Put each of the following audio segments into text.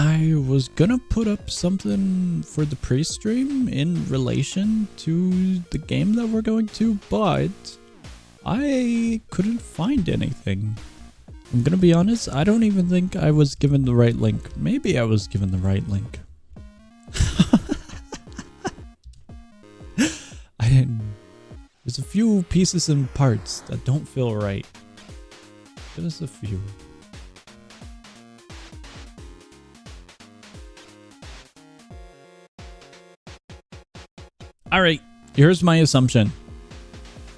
I was gonna put up something for the pre-stream in relation to the game that we're going to, but I couldn't find anything. I'm gonna be honest, I don't even think I was given the right link. Maybe I was given the right link. I didn't. There's a few pieces and parts that don't feel right. Just a few. Alright, here's my assumption.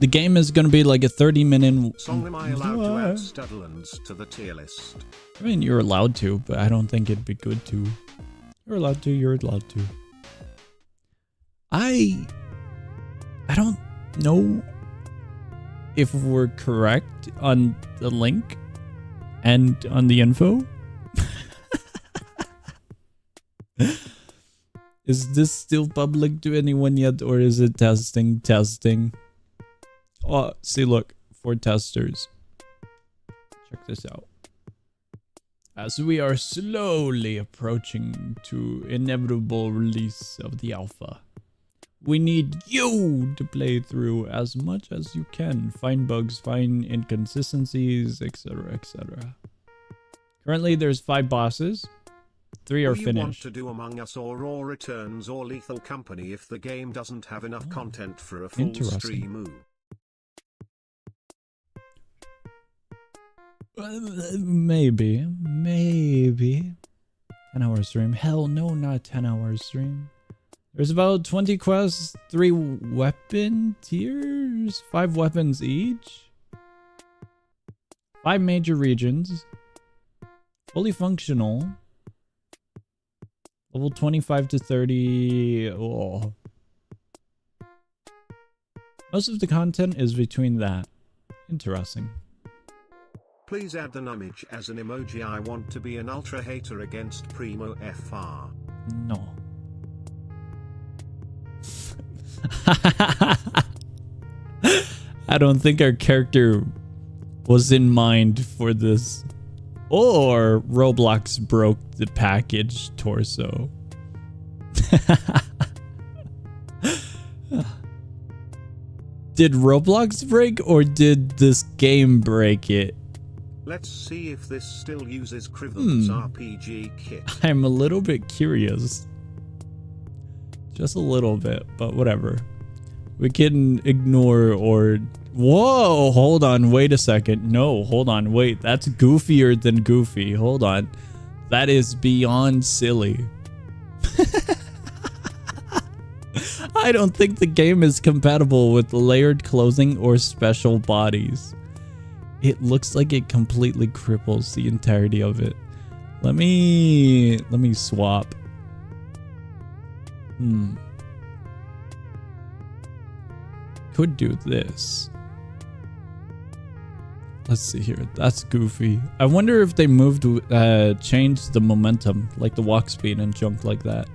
The game is going to be like a 30-minute... Song am I allowed to add Studlands to the tier list? I mean, you're allowed to, but I don't think it'd be good to. You're allowed to, you're allowed to. I don't know if we're correct on the link and on the info. Is this still public to anyone yet, or is it testing? Oh, see, look, for testers. Check this out. As we are slowly approaching to inevitable release of the alpha, we need you to play through as much as you can. Find bugs, find inconsistencies, etc., etc. Currently, there's 5 bosses. 3 are Do you finished. want to do Among Us or Raw Returns or Lethal Company if the game doesn't have enough content for a full stream? Maybe. 10-hour stream. Hell no, not 10-hour stream. There's about 20 quests, 3 weapon tiers, 5 weapons each, 5 major regions, fully functional, level 25 to 30. Oh. Most of the content is between that. Interesting. Please add the image as an emoji. I want to be an ultra hater against Primo FR. No. I don't think our character was in mind for this. Or Roblox broke the package torso. Did Roblox break, or did this game break it? Let's see if this still uses Krivl's RPG kit. I'm a little bit curious. Just a little bit, but whatever. We can ignore or... Whoa, hold on, wait a second. No, hold on, wait. That's goofier than Goofy. Hold on. That is beyond silly. I don't think the game is compatible with layered clothing or special bodies. It looks like it completely cripples the entirety of it. Let me swap. Could do this. Let's see here. That's Goofy. I wonder if they changed the momentum, like the walk speed and junk like that.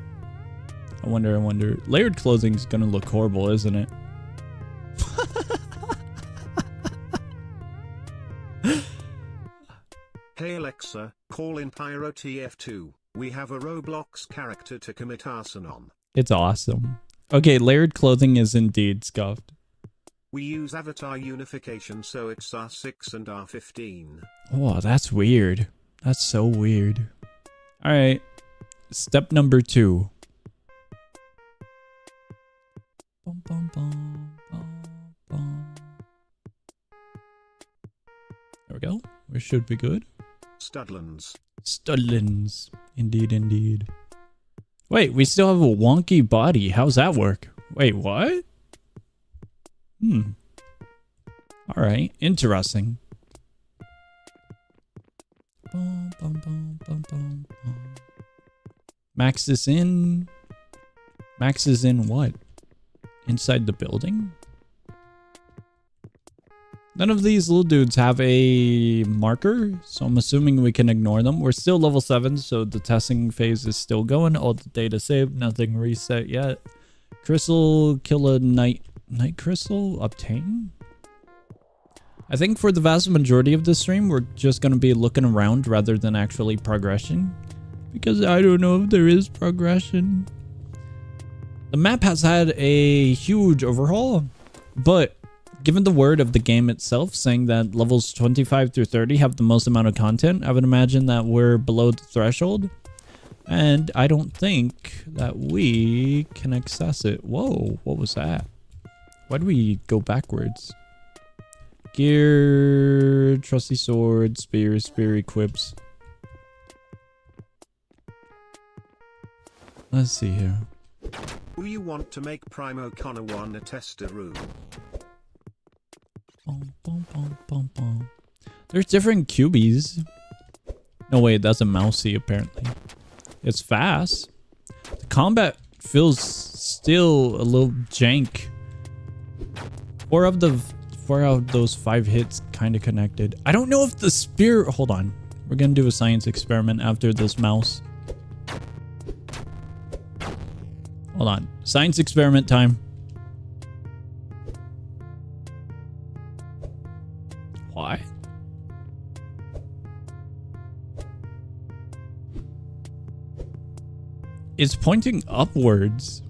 I wonder. Layered clothing's gonna look horrible, isn't it? Hey Alexa, call in Pyro TF2. We have a Roblox character to commit arson on. It's awesome. Okay, layered clothing is indeed scuffed. We use avatar unification, so it's R6 and R15. Oh, that's weird. That's so weird. Alright. Step number 2. Bum, bum, bum, bum, bum. There we go. We should be good. Studlands. Studlands. Indeed. Wait, we still have a wonky body. How's that work? Wait, what? Alright, interesting. Bum, bum, bum, bum, bum, bum. Max is in. Max is in what? Inside the building? None of these little dudes have a marker, so I'm assuming we can ignore them. We're still level 7, so the testing phase is still going. All the data saved, nothing reset yet. Crystal, kill a night crystal, obtain? I think for the vast majority of this stream, we're just going to be looking around rather than actually progressing. because I don't know if there is progression. The map has had a huge overhaul, but given the word of the game itself saying that levels 25 through 30 have the most amount of content, I would imagine that we're below the threshold. And I don't think that we can access it. Whoa, what was that? Why do we go backwards? Gear, trusty sword, spear equips. Let's see here. Do you want to make Primo Connor 1 a tester room? Bum, bum, bum, bum, bum. There's different cubies. No, wait, that's a mousey apparently. It's fast. The combat feels still a little jank. Four of those 5 hits kind of connected. I don't know if the spear... Hold on. We're going to do a science experiment after this mouse. Hold on. Science experiment time. Why? It's pointing upwards.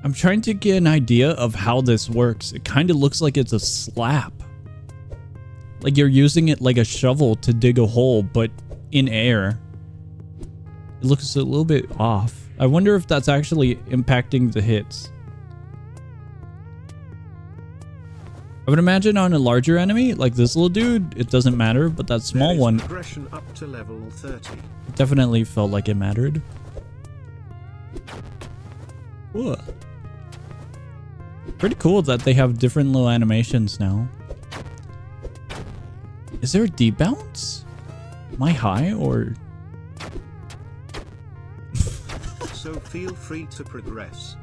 I'm trying to get an idea of how this works. It kind of looks like it's a slap. Like you're using it like a shovel to dig a hole, but in air. It looks a little bit off. I wonder if that's actually impacting the hits. I would imagine on a larger enemy, like this little dude, it doesn't matter, but that small one up to level 30. definitely felt like it mattered. Whoa. Pretty cool that they have different little animations now. Is there a debounce? Am I high or... So feel free to progress.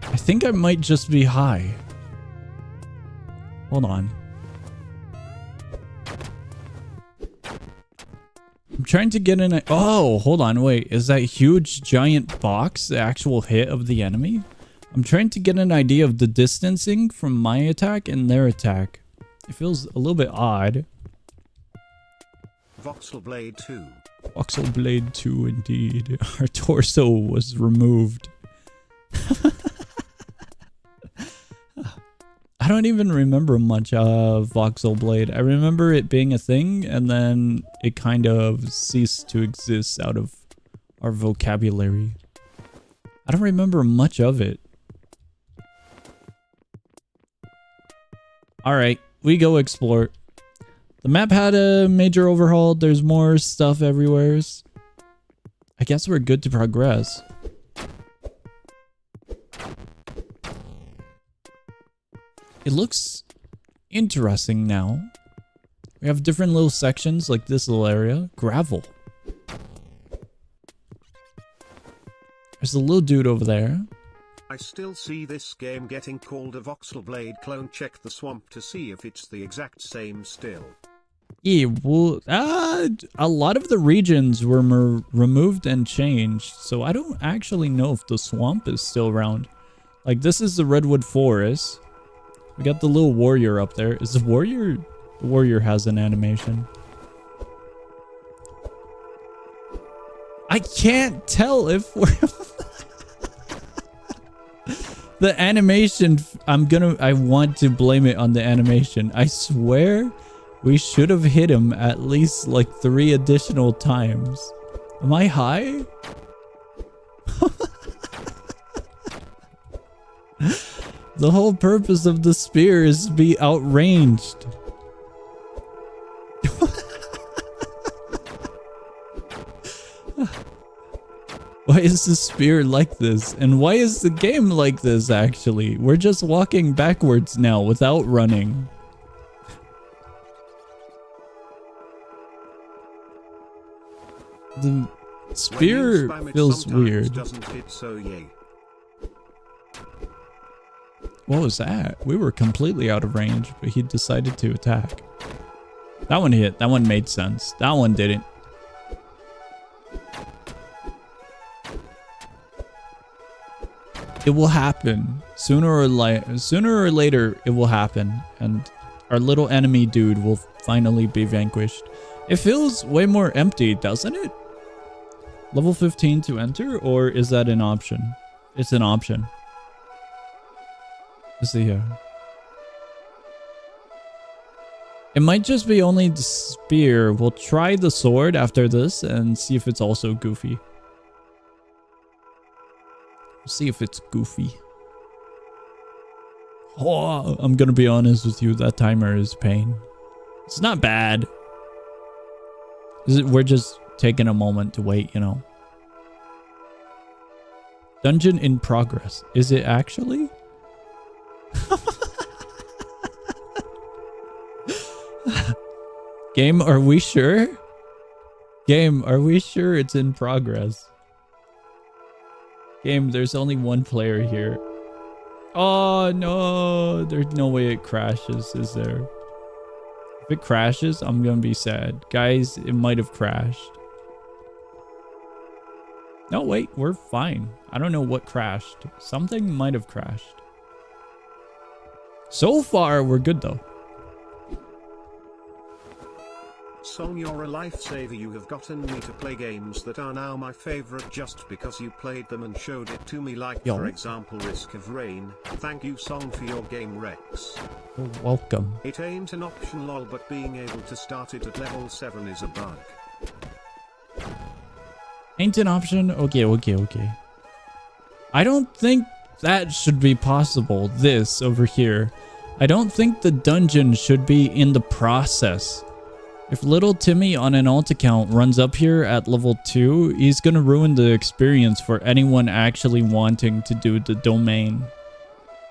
I think I might just be high. Hold on. I'm trying to get in a... Oh, hold on, wait. Is that huge giant box the actual hit of the enemy? I'm trying to get an idea of the distancing from my attack and their attack. It feels a little bit odd. Voxel Blade 2. Voxel Blade 2, indeed. Our torso was removed. I don't even remember much of Voxel Blade. I remember it being a thing, and then it kind of ceased to exist out of our vocabulary. I don't remember much of it. Alright, we go explore. The map had a major overhaul. There's more stuff everywhere. I guess we're good to progress. It looks interesting now. We have different little sections like this little area. Gravel. There's a little dude over there. I still see this game getting called a Voxel Blade clone. Check the swamp to see if it's the exact same still. Yeah, well, a lot of the regions were removed and changed, so I don't actually know if the swamp is still around. Like, this is the Redwood Forest. We got the little warrior up there. Is the warrior... The warrior has an animation. I can't tell if we're... The animation... I want to blame it on the animation. I swear we should have hit him at least like 3 additional times. Am I high? The whole purpose of the spear is to be outranged. Why is the spear like this? And why is the game like this, actually? We're just walking backwards now without running. The spear feels weird. Doesn't hit, so yay. What was that? We were completely out of range, but he decided to attack. That one hit. That one made sense. That one didn't. It will happen. Sooner or later, it will happen. And our little enemy dude will finally be vanquished. It feels way more empty, doesn't it? Level 15 to enter, or is that an option? It's an option. Let's see here. It might just be only the spear. We'll try the sword after this and see if it's also goofy. See if it's goofy. Oh, I'm gonna be honest with you, that timer is pain. It's not bad. We're just taking a moment to wait, you know. Dungeon in progress. Is it actually? Game, are we sure? Game, are we sure it's in progress? Game, there's only one player here. Oh no, there's no way it crashes, is there? If it crashes, I'm gonna be sad. Guys, it might have crashed. No, wait, we're fine. I don't know what crashed. Something might have crashed. So far, we're good though. Song, you're a lifesaver. You have gotten me to play games that are now my favorite just because you played them and showed it to me, like for example Risk of Rain. Thank you, Song, for your game Rex. You're welcome. It ain't an option lol, but being able to start it at level 7 is a bug. Ain't an option? Okay. I don't think that should be possible. This over here. I don't think the dungeon should be in the process. If little Timmy on an alt account runs up here at level 2, he's gonna ruin the experience for anyone actually wanting to do the domain.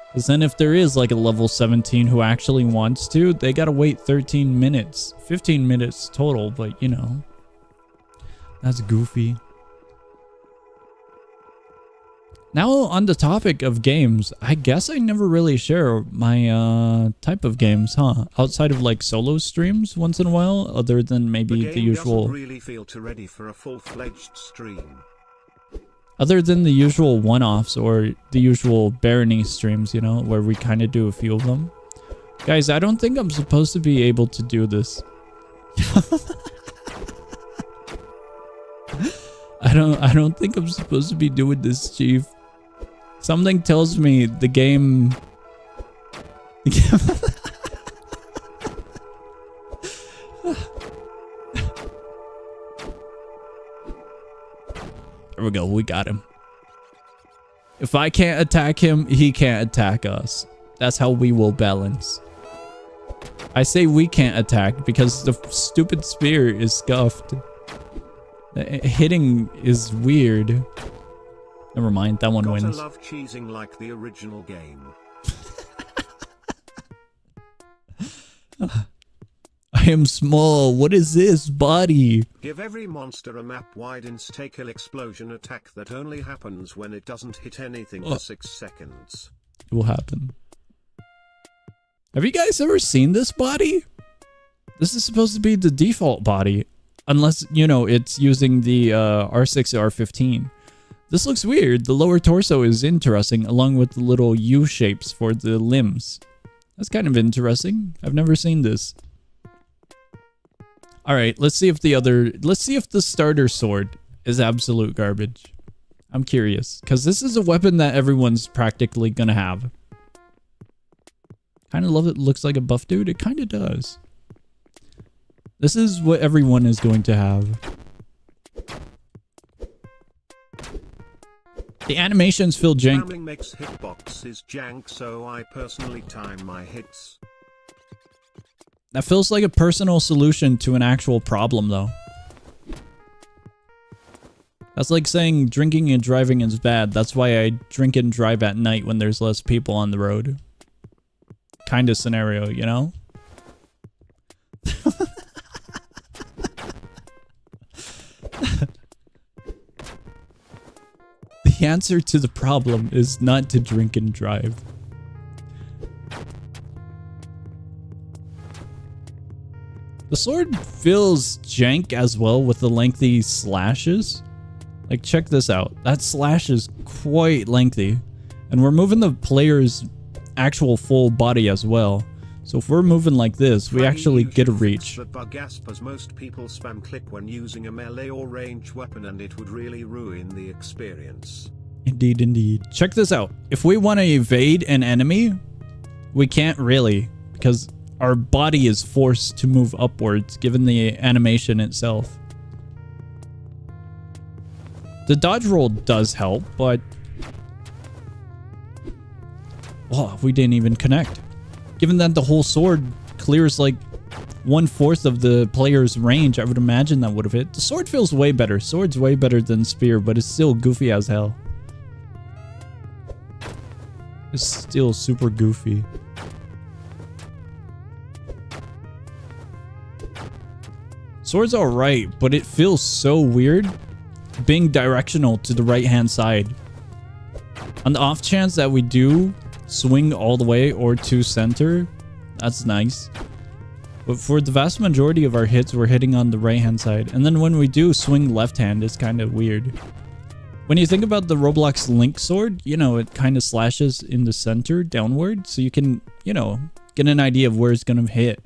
Because then if there is like a level 17 who actually wants to, they gotta wait 13 minutes. 15 minutes total, but you know. That's goofy. Now on the topic of games, I guess I never really share my type of games, huh? Outside of like solo streams once in a while, other than maybe the usual. Doesn't really feel ready for a full-fledged stream. Other than the usual one-offs or the usual Barony streams, you know, where we kind of do a few of them. Guys, I don't think I'm supposed to be able to do this. I don't think I'm supposed to be doing this, Chief. Something tells me the game... There we go, we got him. If I can't attack him, he can't attack us. That's how we will balance. I say we can't attack because the stupid spear is scuffed. Hitting is weird. Never mind, that one wins. I love cheesing like the original game. I am small. What is this body? Give every monster a map-wide insta-kill explosion attack that only happens when it doesn't hit anything for 6 seconds. It will happen. Have you guys ever seen this body? This is supposed to be the default body. Unless, you know, it's using the R6 R15. This looks weird. The lower torso is interesting, along with the little U shapes for the limbs. That's kind of interesting. I've never seen this. Alright, let's see if the starter sword is absolute garbage. I'm curious, because this is a weapon that everyone's practically gonna have. Kind of love it. Looks like a buff dude. It kind of does. This is what everyone is going to have. The animations feel jank. Spamming makes hitboxes jank, so I personally time my hits. That feels like a personal solution to an actual problem, though. That's like saying drinking and driving is bad. That's why I drink and drive at night when there's less people on the road. Kind of scenario, you know? The answer to the problem is not to drink and drive. The sword feels jank as well with the lengthy slashes. Like, check this out. That slash is quite lengthy. And we're moving the player's actual full body as well. So if we're moving like this, we actually get a reach. The bug as most people spam click when using a melee or range weapon, and it would really ruin the experience. Indeed, indeed. Check this out. If we want to evade an enemy, we can't really, because our body is forced to move upwards given the animation itself. The dodge roll does help, but oh, we didn't even connect. Given that the whole sword clears like 1/4 of the player's range, I would imagine that would have hit. The sword feels way better. Sword's way better than spear, but it's still goofy as hell. It's still super goofy. Sword's alright, but it feels so weird being directional to the right-hand side. On the off chance that we do swing all the way or to center, that's nice. But for the vast majority of our hits, we're hitting on the right-hand side. And then when we do swing left-hand, it's kind of weird. When you think about the Roblox Link sword, you know, it kind of slashes in the center downward. So you can, you know, get an idea of where it's going to hit.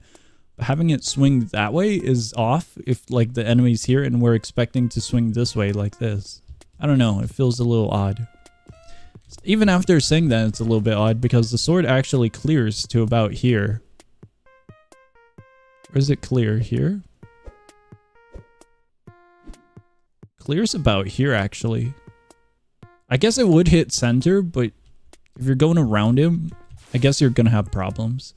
But having it swing that way is off if, like, the enemy's here and we're expecting to swing this way like this. I don't know. It feels a little odd. Even after saying that, it's a little bit odd because the sword actually clears to about here. Where does it clear? Here? Clears about here, actually. I guess it would hit center, but if you're going around him, I guess you're gonna have problems.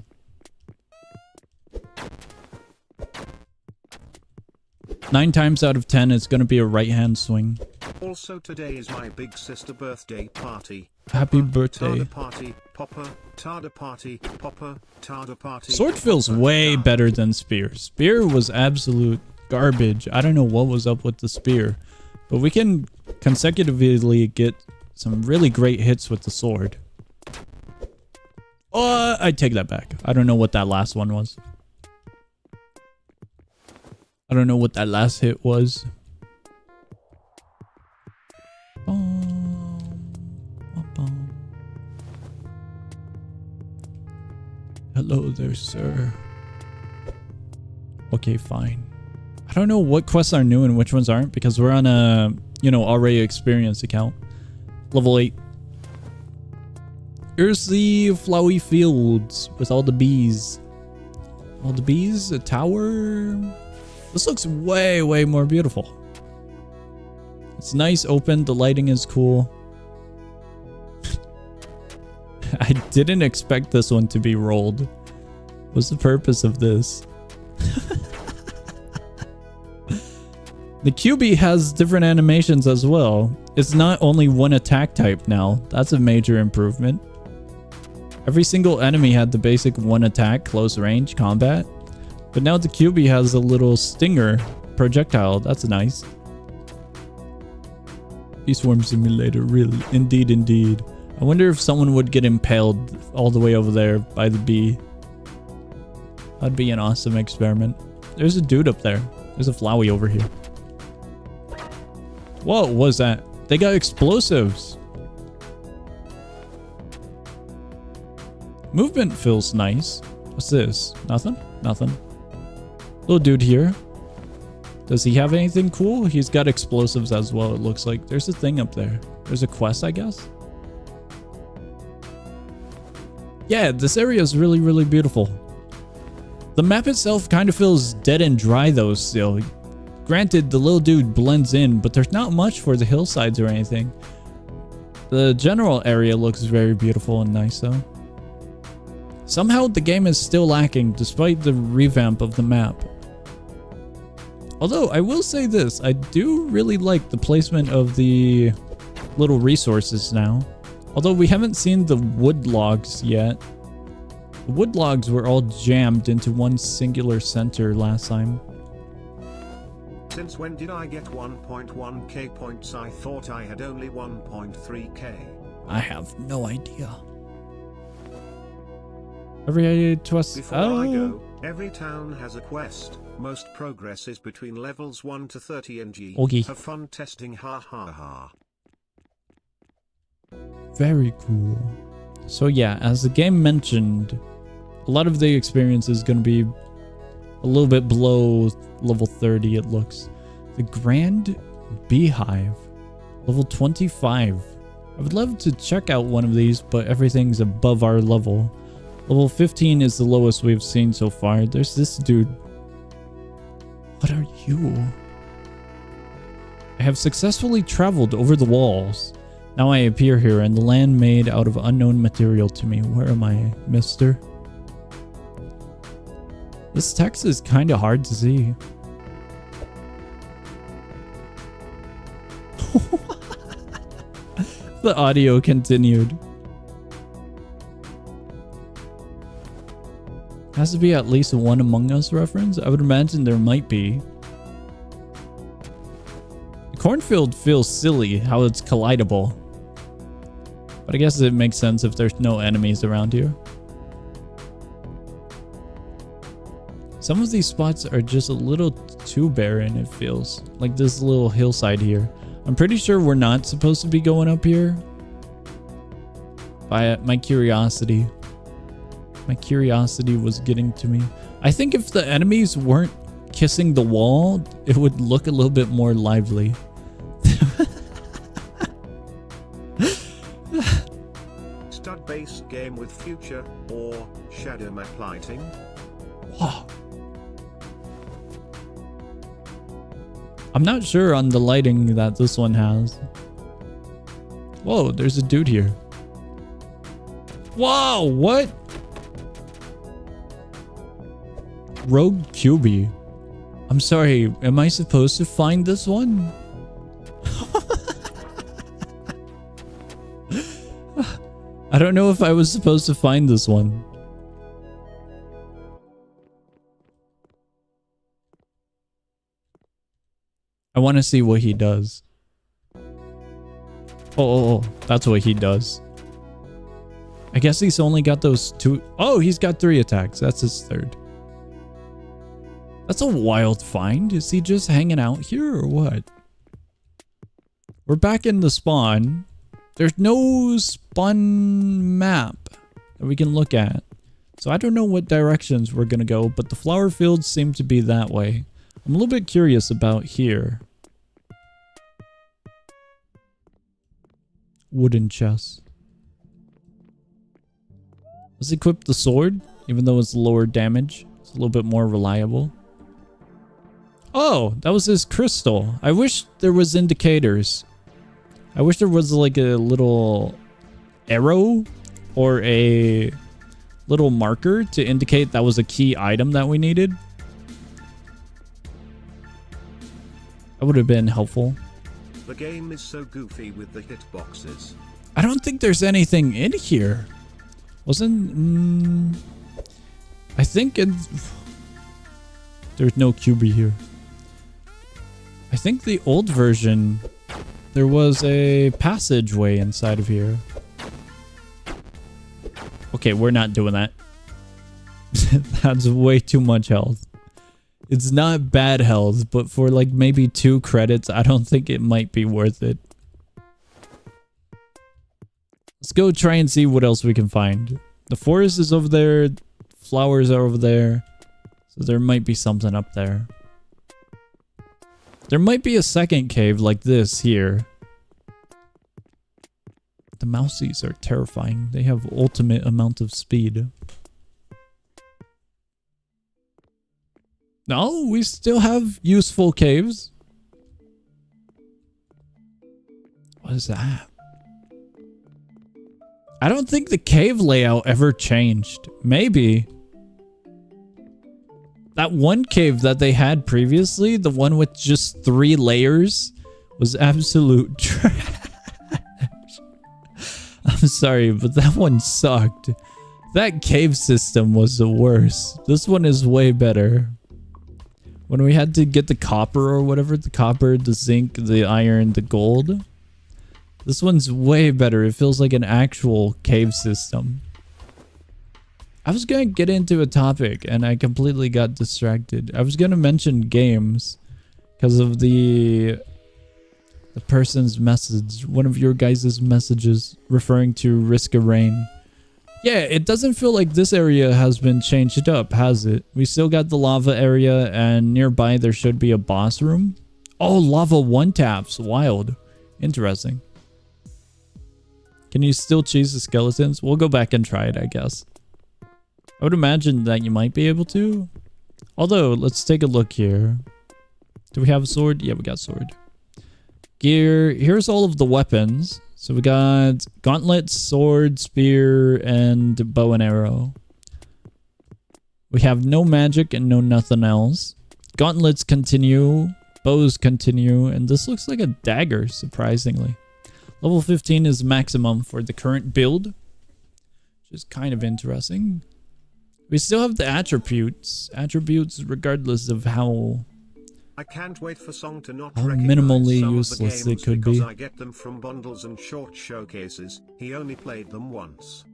Nine times out of 10, it's gonna be a right-hand swing. Also, today is my big sister birthday party. Happy birthday. Tarda party, popper, tarda party, popper, tarda party. Sword feels way better than spear. Spear was absolute garbage. I don't know what was up with the spear. But we can consecutively get some really great hits with the sword. Oh, I take that back. I don't know what that last one was. I don't know what that last hit was. Hello there, sir. Okay, fine. I don't know what quests are new and which ones aren't because we're on a, you know, already experienced account. Level 8. Here's the flowy fields with all the bees. All the bees, a tower. This looks way, way more beautiful. It's nice, open, the lighting is cool. I didn't expect this one to be rolled. What's the purpose of this? The QB has different animations as well. It's not only one attack type now. That's a major improvement. Every single enemy had the basic one attack, close range combat. But now the QB has a little stinger projectile. That's nice. Bee Swarm Simulator, really. Indeed, indeed. I wonder if someone would get impaled all the way over there by the bee. That'd be an awesome experiment. There's a dude up there. There's a flowy over here. Whoa, what was that? They got explosives. Movement feels nice. What's this? Nothing? Nothing. Little dude here. Does he have anything cool? He's got explosives as well, it looks like. There's a thing up there. There's a quest, I guess. Yeah, this area is really, really beautiful. The map itself kind of feels dead and dry though still. Granted, the little dude blends in, but there's not much for the hillsides or anything. The general area looks very beautiful and nice though. Somehow the game is still lacking despite the revamp of the map. Although I will say this, I do really like the placement of the little resources now. Although we haven't seen the wood logs yet. The wood logs were all jammed into one singular center last time. Since when did I get 1.1k points? I thought I had only 1.3k. I have no idea. Every quest. Before I go, every town has a quest. Most progress is between levels 1 to 30 ng. Okay. Have fun testing, ha ha ha. Very cool. So yeah, as the game mentioned, a lot of the experience is going to be a little bit below level 30, it looks. The Grand Beehive, level 25. I would love to check out one of these, but everything's above our level. Level 15 is the lowest we've seen so far. There's this dude. What are you? I have successfully traveled over the walls. Now I appear here in the land made out of unknown material to me. Where am I, mister? This text is kind of hard to see. The audio continued. Has to be at least one Among Us reference? I would imagine there might be. The cornfield feels silly how it's collidable. But I guess it makes sense if there's no enemies around here. Some of these spots are just a little too barren, it feels. Like this little hillside here. I'm pretty sure we're not supposed to be going up here. By my curiosity. My curiosity was getting to me. I think if the enemies weren't kissing the wall, it would look a little bit more lively. Stud-based game with future or shadow map lighting. Wow. I'm not sure on the lighting that this one has. Whoa, there's a dude here. Whoa, what? Rogue QB. I'm sorry, am I supposed to find this one? I don't know if I was supposed to find this one. I want to see what he does. Oh, that's what he does. I guess he's only got those two. Oh, he's got 3 attacks. That's his 3rd. That's a wild find. Is he just hanging out here or what? We're back in the spawn. There's no spawn map that we can look at. So I don't know what directions we're going to go, but the flower fields seem to be that way. I'm a little bit curious about here. Wooden chest. Let's equip the sword, even though it's lower damage. It's a little bit more reliable. Oh, that was his crystal. I wish there was indicators. I wish there was like a little arrow or a little marker to indicate that was a key item that we needed. That would have been helpful. The game is so goofy with the hitboxes. I don't think there's anything in here. Wasn't... I think there's no QB here. I think the old version, there was a passageway inside of here. Okay, we're not doing that. That's way too much health. It's not bad health, but for like maybe 2 credits, I don't think it might be worth it. Let's go try and see what else we can find. The forest is over there. Flowers are over there. So there might be something up there. There might be a second cave like this here. The mousies are terrifying. They have ultimate amount of speed. No, we still have useful caves. What is that? I don't think the cave layout ever changed. Maybe. That one cave that they had previously, the one with just 3 layers, was absolute trash. I'm sorry, but that one sucked. That cave system was the worst. This one is way better. When we had to get the copper or whatever, the copper, the zinc, the iron, the gold. This one's way better. It feels like an actual cave system. I was going to get into a topic and I completely got distracted. I was going to mention games because of the The person's message, one of your guys' messages referring to Risk of Rain. Yeah, it doesn't feel like this area has been changed up, has it? We still got the lava area, and nearby there should be a boss room. Oh, lava one taps. Wild. Interesting. Can you still cheese the skeletons? We'll go back and try it, I guess. I would imagine that you might be able to. Although, let's take a look here. Do we have a sword? Yeah, we got sword. Gear. Here's all of the weapons. So we got gauntlets, sword, spear, and bow and arrow. We have no magic and no nothing else. Gauntlets continue. Bows continue. And this looks like a dagger, surprisingly. Level 15 is maximum for the current build, which is kind of interesting. We still have the attributes. Attributes regardless of how... I can't wait for Song to not minimally some useless of the it could because be. I get them from bundles and short showcases. He only played them once.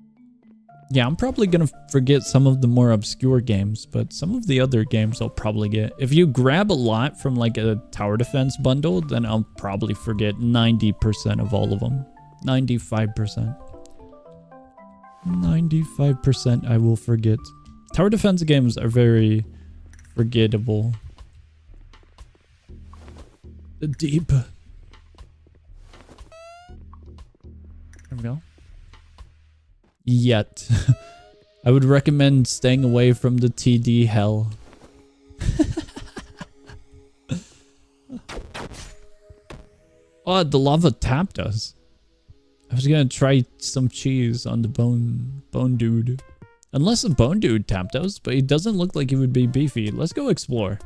Yeah, I'm probably gonna forget some of the more obscure games, but some of the other games I'll probably get. If you grab a lot from like a tower defense bundle, then I'll probably forget 90% of all of them. 95%. 95% I will forget. Tower defense games are very forgettable. The deep. There we go. Yet. I would recommend staying away from the TD hell. Oh, the lava tapped us. I was gonna try some cheese on the bone dude. Unless the bone dude tapped us, but he doesn't look like he would be beefy. Let's go explore.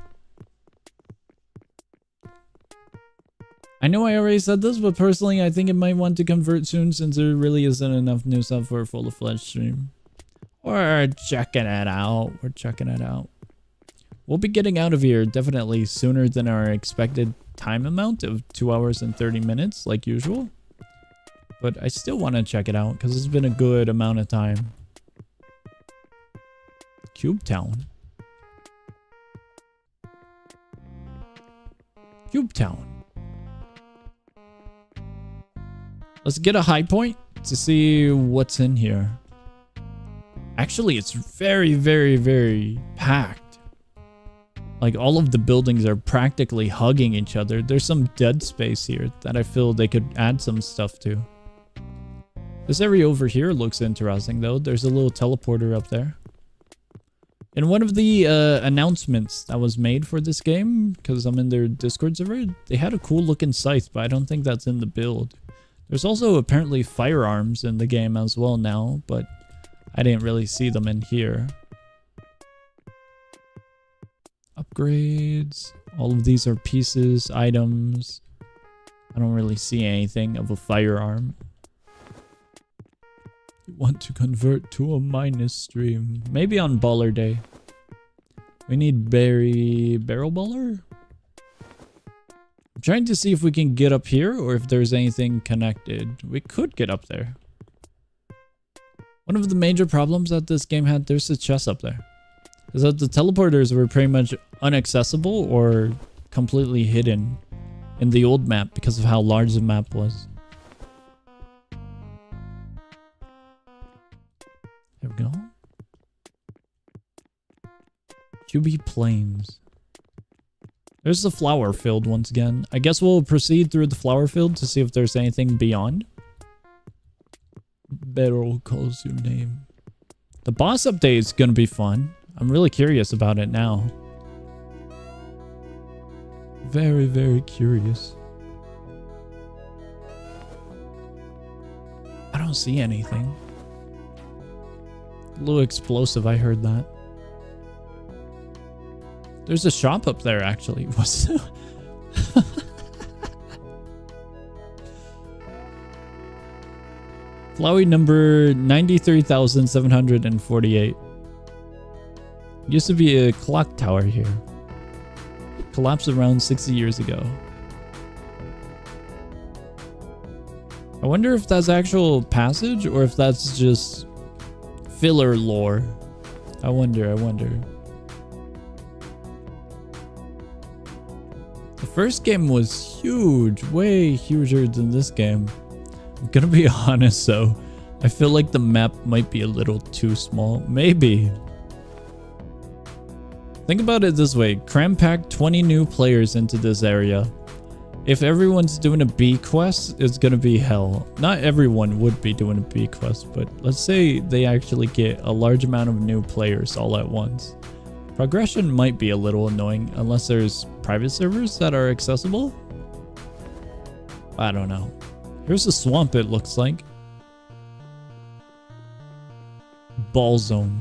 I know I already said this, but personally I think it might want to convert soon since there really isn't enough new stuff for a full-fledged stream. We're checking it out. We're checking it out. We'll be getting out of here definitely sooner than our expected time amount of 2 hours and 30 minutes like usual. But I still want to check it out because it's been a good amount of time. Cube Town. Cube Town. Let's get a high point to see what's in here. Actually, it's very, very, very packed. Like, all of the buildings are practically hugging each other. There's some dead space here that I feel they could add some stuff to. This area over here looks interesting, though. There's a little teleporter up there. In one of the announcements that was made for this game, because I'm in their Discord server, they had a cool looking scythe, but I don't think that's in the build. There's also apparently firearms in the game as well now, but I didn't really see them in here. Upgrades. All of these are pieces, items. I don't really see anything of a firearm. You want to convert to a minus stream. Maybe on Baller Day. We need barrel baller? I'm trying to see if we can get up here or if there's anything connected. We could get up there. One of the major problems that this game had, there's a chest up there, is that the teleporters were pretty much inaccessible or completely hidden in the old map because of how large the map was. There we go. QB Plains. There's the flower field once again. I guess we'll proceed through the flower field to see if there's anything beyond. Beryl calls your name. The boss update is gonna be fun. I'm really curious about it now. Very, very curious. I don't see anything. A little explosive, I heard that. There's a shop up there, actually. What's that? Flowey number 93,748. Used to be a clock tower here. Collapsed around 60 years ago. I wonder if that's actual passage or if that's just filler lore. I wonder. The first game was huge, way huger than this game. I'm gonna be honest though, I feel like the map might be a little too small. Maybe. Think about it this way, cram-pack 20 new players into this area. If everyone's doing a B quest, it's gonna be hell. Not everyone would be doing a B quest, but let's say they actually get a large amount of new players all at once. Progression might be a little annoying unless there's private servers that are accessible. I don't know. Here's a swamp, it looks like. Ball zone.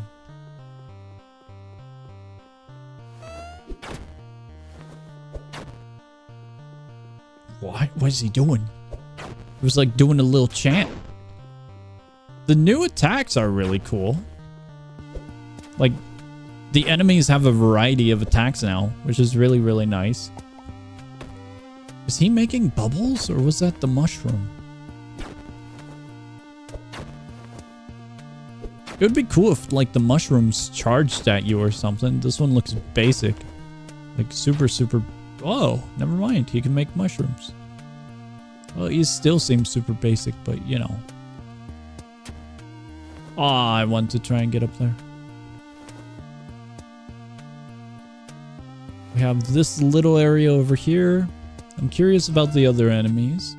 What is he doing? He was like doing a little chant. The new attacks are really cool. Like, the enemies have a variety of attacks now, which is really, really nice. Is he making bubbles or was that the mushroom? It would be cool if like the mushrooms charged at you or something. This one looks basic. Like super, super... Oh, never mind. He can make mushrooms. Well, he still seems super basic, but you know. Oh, I want to try and get up there. We have this little area over here. I'm curious about the other enemies.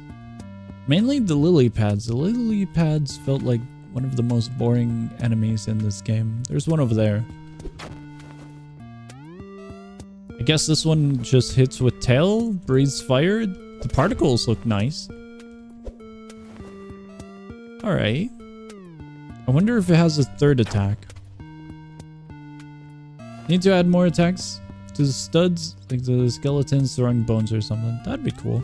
Mainly the lily pads. The lily pads felt like one of the most boring enemies in this game. There's one over there. I guess this one just hits with tail, breathes fire. The particles look nice. Alright. I wonder if it has a third attack. Need to add more attacks to the studs, like the skeletons throwing bones or something. That'd be cool.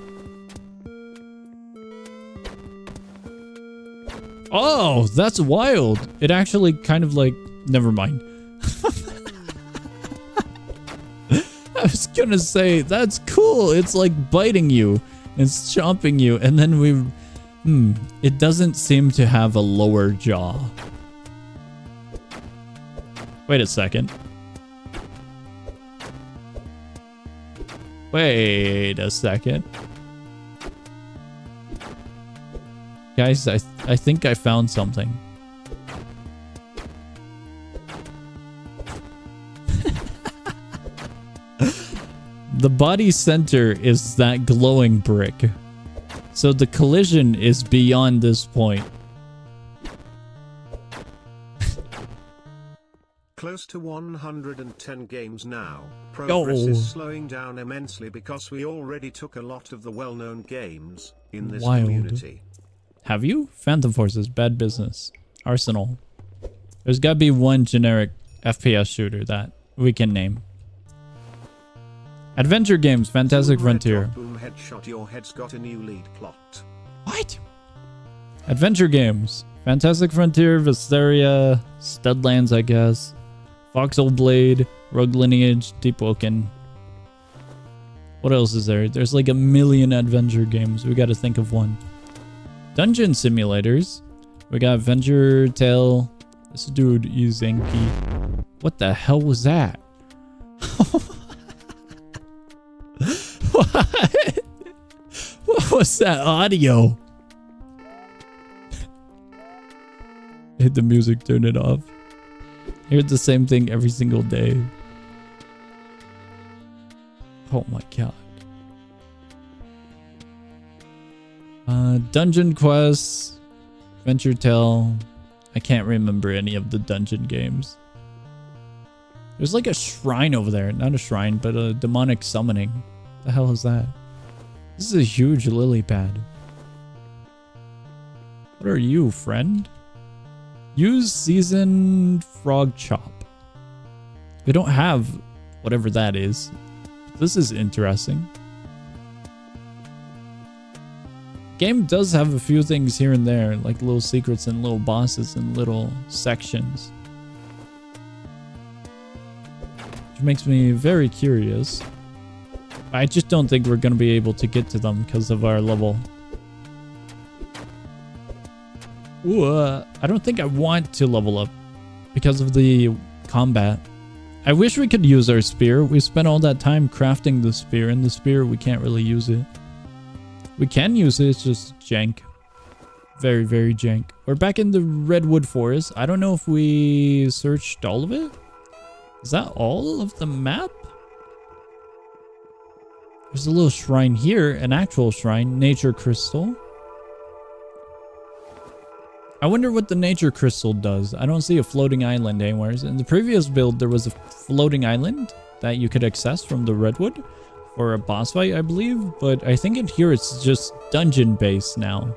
Oh, that's wild. It actually kind of like... Never mind. I was gonna say, that's cool. It's like biting you. It's chomping you. And then we... It doesn't seem to have a lower jaw. Wait a second. Wait a second. Guys, I think I found something. The body center is that glowing brick. So the collision is beyond this point. Close to 110 games now. Progress is slowing down immensely because we already took a lot of the well-known games in this community. Have you? Phantom Forces, Bad Business, Arsenal. There's gotta be one generic FPS shooter that we can name. Adventure games, Fantastic Frontier. Boom headshot, your head's got a new lead plot. What? Adventure games, Fantastic Frontier, Visteria, Studlands, I guess. Foxhole Blade, Rogue Lineage, Deepwoken. What else is there? There's like a million adventure games. We gotta think of one. Dungeon simulators. We got Venture Tale. This dude is Zenki. What the hell was that? What? What was that audio? Hit the music, turn it off. I hear the same thing every single day. Oh my god. Dungeon quests, Venture Tale. I can't remember any of the dungeon games. There's like a shrine over there. Not a shrine, but a demonic summoning. The hell is that? This is a huge lily pad. What are you, friend? Use seasoned frog chop. We don't have whatever that is. This is interesting. Game does have a few things here and there, like little secrets and little bosses and little sections. Which makes me very curious. I just don't think we're going to be able to get to them because of our level. Ooh, I don't think I want to level up because of the combat. I wish we could use our spear. We spent all that time crafting the spear, and the spear, we can't really use it. We can use it, it's just jank. Very, very jank. We're back in the redwood forest. I don't know if we searched all of it. Is that all of the map? There's a little shrine here, an actual shrine, nature crystal. I wonder what the nature crystal does. I don't see a floating island anywhere. In the previous build, there was a floating island that you could access from the redwood for a boss fight, I believe. But I think in here it's just dungeon based now.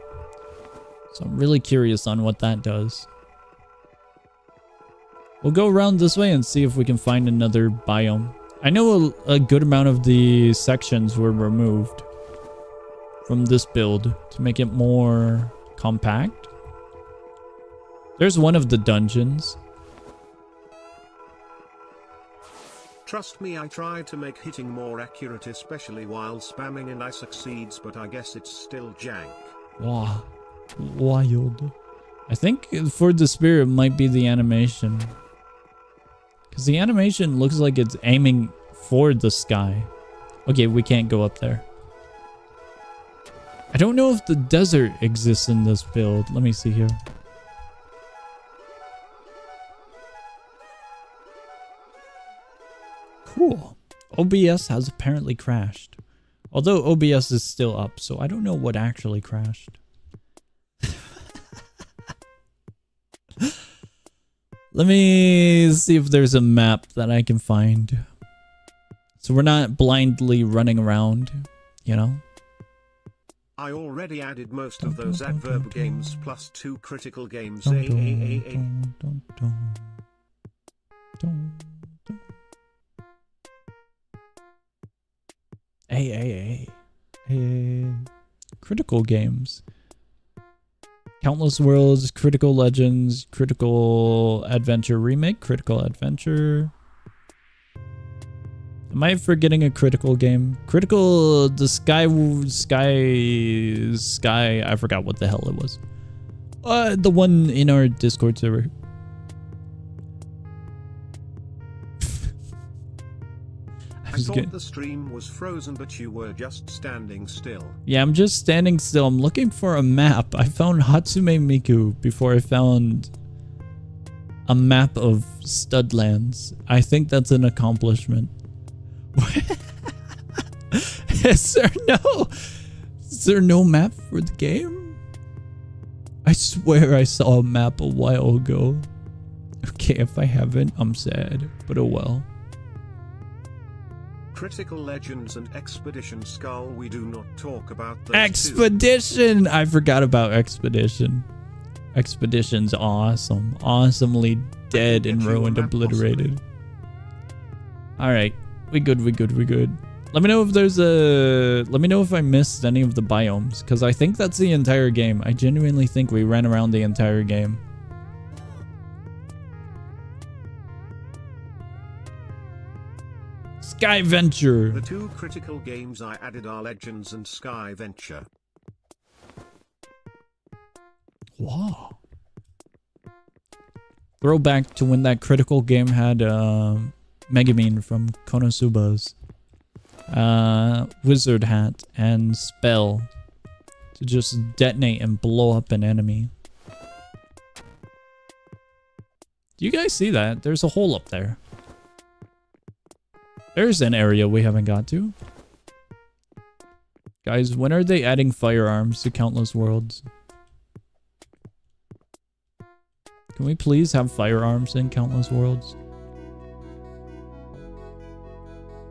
So I'm really curious on what that does. We'll go around this way and see if we can find another biome. I know a good amount of the sections were removed from this build to make it more compact. There's one of the dungeons. Trust me, I tried to make hitting more accurate, especially while spamming, and I succeeds, but I guess it's still jank. Wow. Wild. I think for the spear, it might be the animation. Because the animation looks like it's aiming for the sky. Okay, we can't go up there. I don't know if the desert exists in this build. Let me see here. Cool. OBS has apparently crashed. Although OBS is still up, so I don't know what actually crashed. Let me see if there's a map that I can find. So we're not blindly running around, you know? I already added most of those adverb games plus 2 critical games. Critical games. Countless Worlds, Critical Legends, Critical Adventure Remake, Critical Adventure. Am I forgetting a critical game? Critical, the Sky, I forgot what the hell it was. The one in our Discord server. I thought the stream was frozen, but you were just standing still. Yeah, I'm just standing still. I'm looking for a map. I found Hatsume Miku before I found a map of Studlands. I think that's an accomplishment. Is there no map for the game? I swear I saw a map a while ago. Okay, if I haven't, I'm sad, but oh well. Critical Legends and Expedition Skull, we do not talk about those Expedition! Two. I forgot about Expedition. Expedition's awesome. Awesomely dead and ruined, obliterated. Alright. We good. Let me know if there's a... Let me know if I missed any of the biomes, because I think that's the entire game. I genuinely think we ran around the entire game. Sky Venture. The 2 critical games I added are Legends and Sky Venture. Wow. Throwback to when that critical game had Megumin from Konosuba's wizard hat and spell to just detonate and blow up an enemy. Do you guys see that? There's a hole up there. There's an area we haven't got to. Guys, when are they adding firearms to Countless Worlds? Can we please have firearms in Countless Worlds?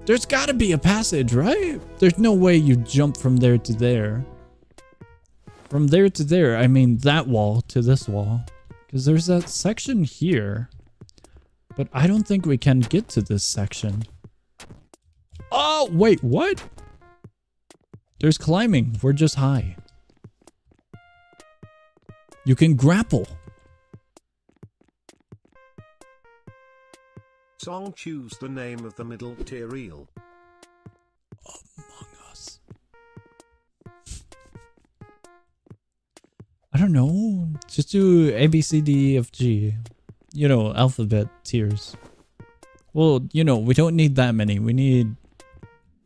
There's gotta be a passage, right? There's no way you jump from there to there. From there to there, I mean that wall to this wall. Because there's that section here. But I don't think we can get to this section. Oh, wait, what? There's climbing. We're just high. You can grapple. Song, choose the name of the middle tier eel. Among Us. I don't know. Just do A, B, C, D, E, F, G. You know, alphabet tiers. Well, you know, we don't need that many. We need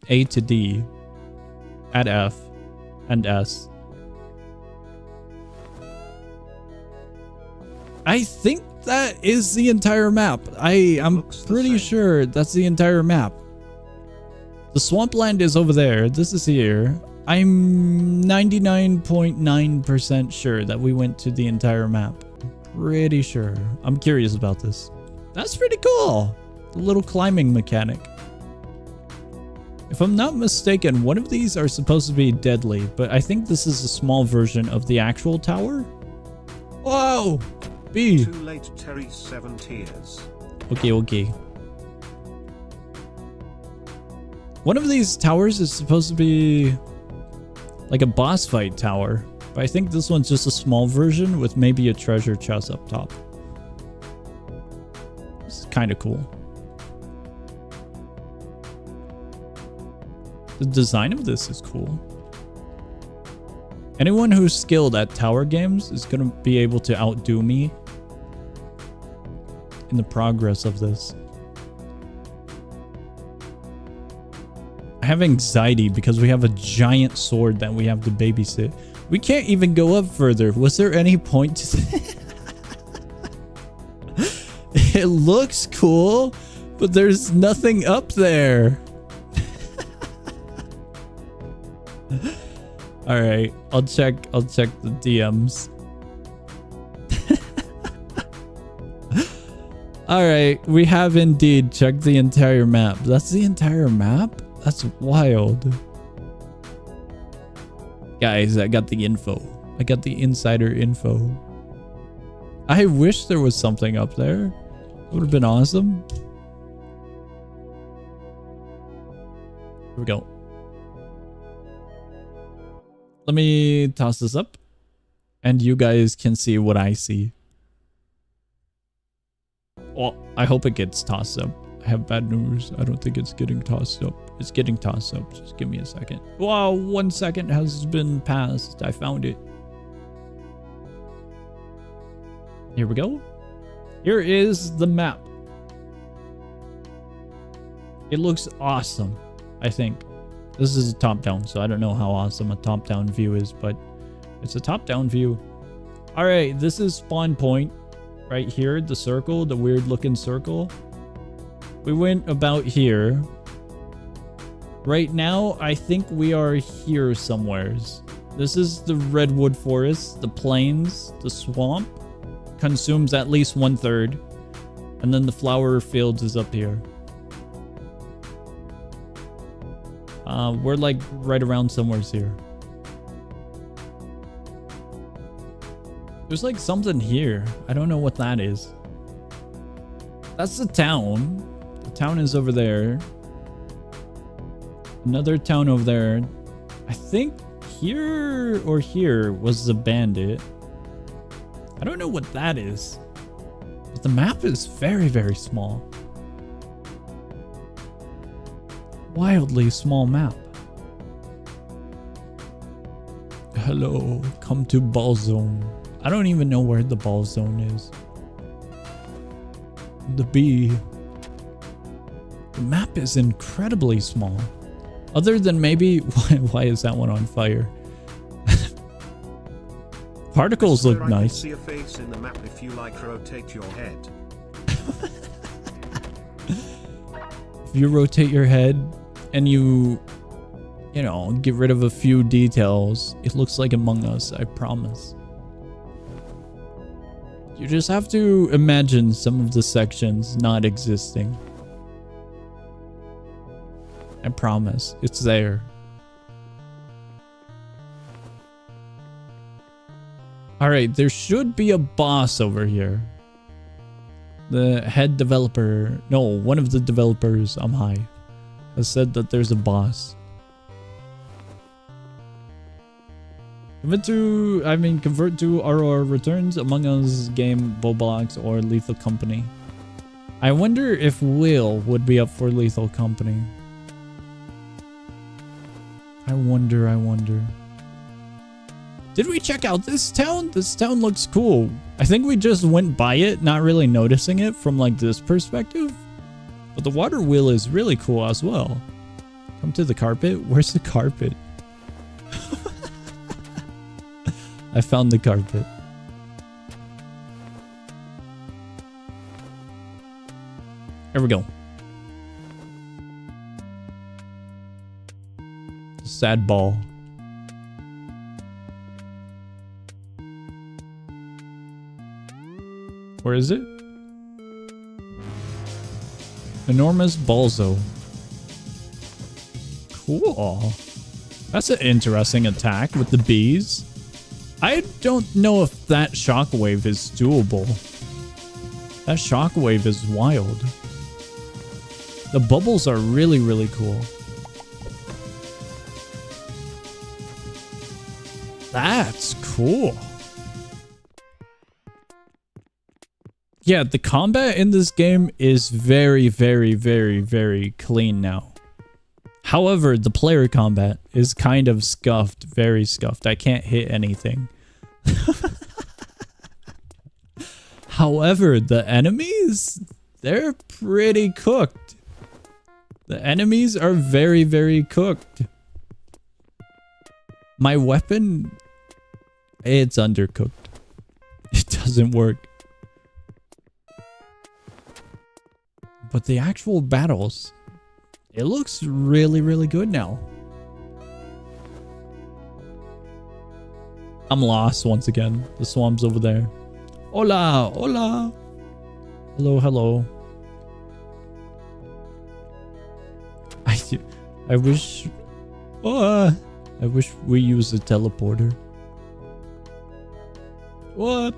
A to D, add F, and S. I think that is the entire map. I'm pretty sure that's the entire map. The swampland is over there. This is here. I'm 99.9% sure that we went to the entire map. Pretty sure. I'm curious about this. That's pretty cool. The little climbing mechanic. If I'm not mistaken, one of these are supposed to be deadly, but I think this is a small version of the actual tower. Whoa! B. Too late, Terry. 7 tears. Okay. One of these towers is supposed to be like a boss fight tower, but I think this one's just a small version with maybe a treasure chest up top. This is kind of cool. The design of this is cool. Anyone who's skilled at tower games is going to be able to outdo me in the progress of this. I have anxiety because we have a giant sword that we have to babysit. We can't even go up further. Was there any point to It looks cool, but there's nothing up there. All right, I'll check the DMs. All right, we have indeed checked the entire map. That's the entire map? That's wild. Guys, I got the info. I got the insider info. I wish there was something up there. It would have been awesome. Here we go. Let me toss this up and you guys can see what I see. Well, I hope it gets tossed up. I have bad news. I don't think it's getting tossed up. It's getting tossed up. Just give me a second. Wow, 1 second has been passed. I found it. Here we go. Here is the map. It looks awesome, I think. This is a top-down, so I don't know how awesome a top-down view is, but it's a top-down view. All right, this is spawn point right here, the circle, the weird-looking circle. We went about here. Right now, I think we are here somewheres. This is the redwood forest, the plains, the swamp. Consumes at least 1/3. And then the flower fields is up here. We're like right around somewheres here. There's like something here. I don't know what that is. That's the town. The town is over there. Another town over there. I think here or here was the bandit. I don't know what that is. But the map is very, very small. Wildly small map. Hello, come to ball zone. I don't even know where the ball zone is. The B. The map is incredibly small. Other than maybe, why is that one on fire? Particles look nice. I can see a face in the map if you like rotate your head. If you rotate your head and you know, get rid of a few details, it looks like Among Us, I promise. You just have to imagine some of the sections not existing. I promise, it's there. Alright, there should be a boss over here. The head developer, no, one of the developers, I'm high, has said that there's a boss. Convert to RR returns, Among Us game, Roblox, or Lethal Company. I wonder if Will would be up for Lethal Company. I wonder. Did we check out this town? This town looks cool. I think we just went by it, not really noticing it from like this perspective. But the water wheel is really cool as well. Come to the carpet. Where's the carpet? I found the carpet. Here we go. Sad ball. Where is it? Enormous Balzo. Cool. That's an interesting attack with the bees. I don't know if that shockwave is doable. That shockwave is wild. The bubbles are really, really cool. That's cool. Yeah, the combat in this game is very, very, very, very clean now. However, the player combat is kind of scuffed, very scuffed. I can't hit anything. However, the enemies, they're pretty cooked. The enemies are very, very cooked. My weapon, it's undercooked. It doesn't work. But the actual battles, it looks really, really good now. I'm lost once again. The swamp's over there. Hola, hola. Hello, hello. I wish... I wish we used a teleporter. What?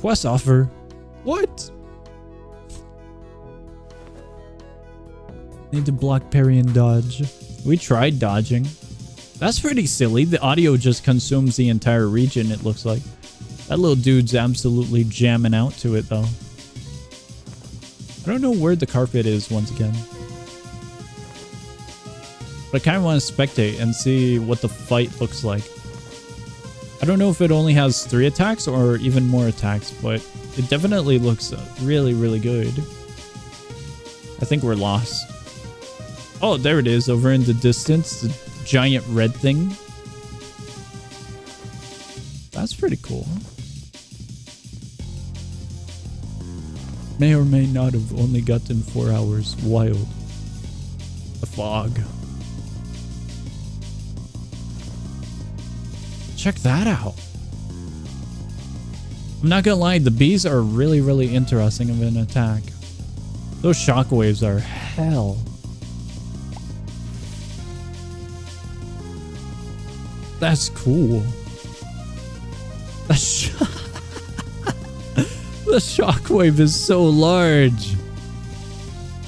Quest offer. What? Need to block, parry, and dodge. We tried dodging. That's pretty silly. The audio just consumes the entire region, it looks like. That little dude's absolutely jamming out to it, though. I don't know where the carpet is, once again. But I kind of want to spectate and see what the fight looks like. I don't know if it only has 3 attacks or even more attacks, but it definitely looks really, really good. I think we're lost. Oh, there it is, over in the distance. The giant red thing. That's pretty cool. May or may not have only gotten 4 hours. Wild. The fog. Check that out. I'm not gonna lie, the bees are really, really interesting of an attack. Those shockwaves are hell. That's cool. The shockwave is so large.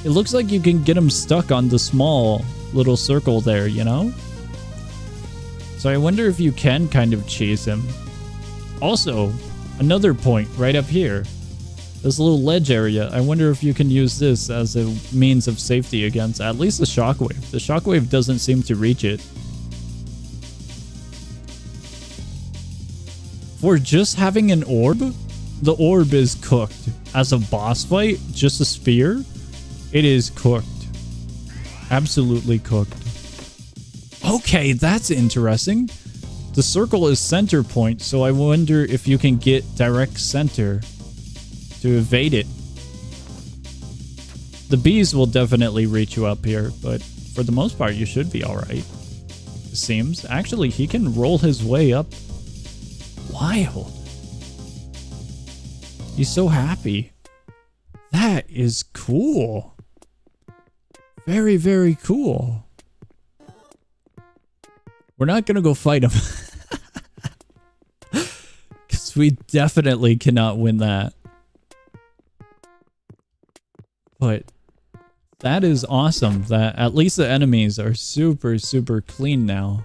It looks like you can get him stuck on the small little circle there, you know? So I wonder if you can kind of chase him. Also, another point right up here. This little ledge area. I wonder if you can use this as a means of safety against at least the shockwave. The shockwave doesn't seem to reach it. For just having an orb, the orb is cooked. As a boss fight, just a spear, it is cooked. Absolutely cooked. Okay, that's interesting. The circle is center point, so I wonder if you can get direct center to evade it. The bees will definitely reach you up here, but for the most part, you should be alright. It seems. Actually, he can roll his way up. Wild. He's so happy. That is cool. Very, very cool. We're not gonna go fight him. Because we definitely cannot win that. But that is awesome that at least the enemies are super, super clean now.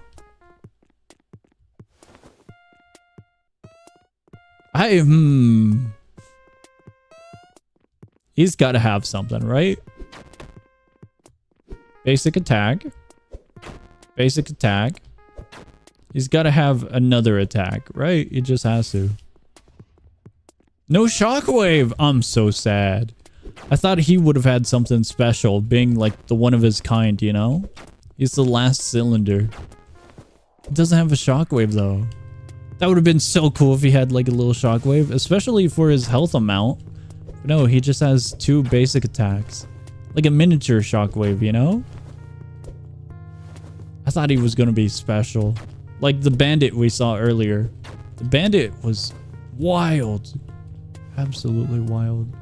He's got to have something, right? Basic attack. Basic attack. He's got to have another attack, right? He just has to. No shockwave! I'm so sad. I thought he would have had something special, being like the one of his kind, you know? He's the last cylinder. It doesn't have a shockwave though. That would have been so cool if he had like a little shockwave, especially for his health amount. But no, he just has 2 basic attacks. Like a miniature shockwave, you know? I thought he was going to be special. Like the bandit we saw earlier. The bandit was wild. Absolutely wild.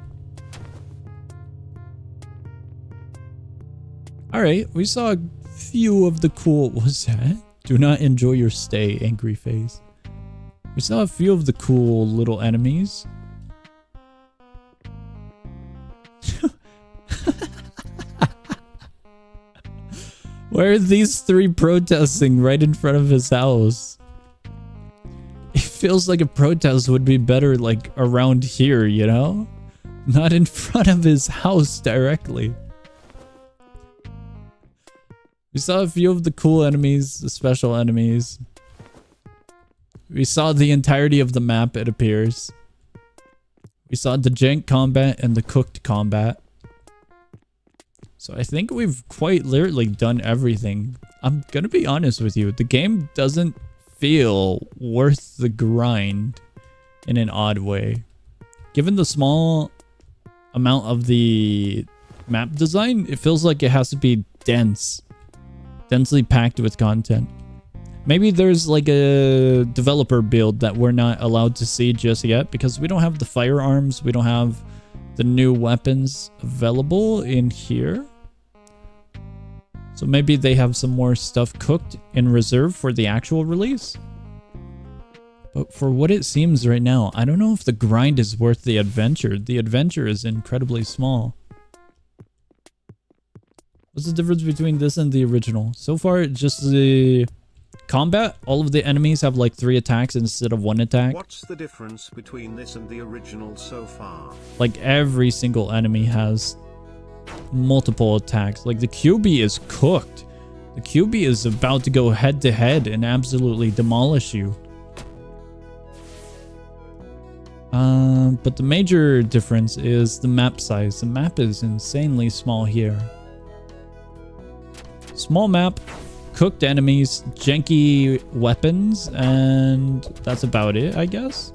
Alright, we saw a few of the cool... What was that? Do not enjoy your stay, angry face. We saw a few of the cool little enemies. Why are these 3 protesting right in front of his house? It feels like a protest would be better like around here, you know? Not in front of his house directly. We saw a few of the cool enemies, the special enemies. We saw the entirety of the map, it appears. We saw the jank combat and the cooked combat. So I think we've quite literally done everything. I'm gonna be honest with you. The game doesn't feel worth the grind in an odd way. Given the small amount of the map design, it feels like it has to be dense. Densely packed with content. Maybe there's like a developer build that we're not allowed to see just yet because we don't have the firearms. We don't have the new weapons available in here. So maybe they have some more stuff cooked in reserve for the actual release. But for what it seems right now, I don't know if the grind is worth the adventure. The adventure is incredibly small. What's the difference between this and the original? So far, just the combat. All of the enemies have like 3 attacks instead of 1 attack. What's the difference between this and the original so far? Like every single enemy has multiple attacks. Like the QB is cooked. The QB is about to go head to head and absolutely demolish you. But the major difference is the map size. The map is insanely small here. Small map, cooked enemies, janky weapons, and that's about it, I guess.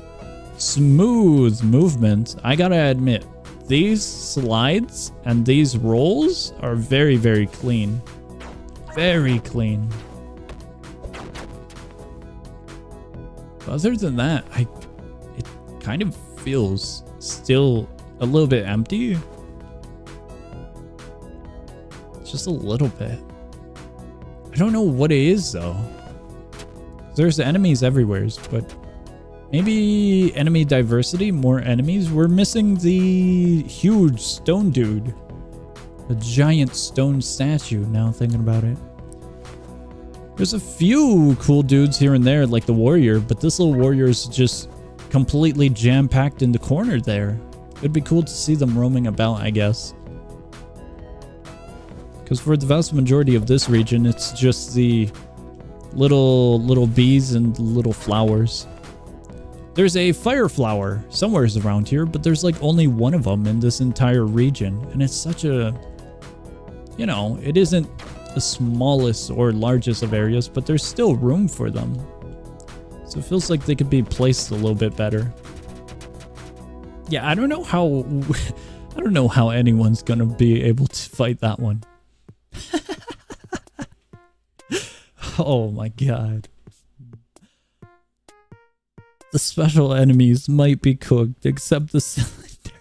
Smooth movement. I gotta admit, these slides and these rolls are very, very clean. Very clean. But other than that, it kind of feels still a little bit empty. Just a little bit. I don't know what it is though. There's enemies everywhere, but maybe enemy diversity, more enemies. We're missing the huge stone dude. A giant stone statue, now thinking about it. There's a few cool dudes here and there, like the warrior, but this little warrior is just completely jam-packed in the corner there. It'd be cool to see them roaming about, I guess. Because for the vast majority of this region, it's just the little bees and little flowers. There's a fire flower somewhere around here, but there's like only one of them in this entire region. And it's such a, you know, it isn't the smallest or largest of areas, but there's still room for them. So it feels like they could be placed a little bit better. Yeah, I don't know how anyone's gonna be able to fight that one. Oh my god. The special enemies might be cooked, except the cylinder.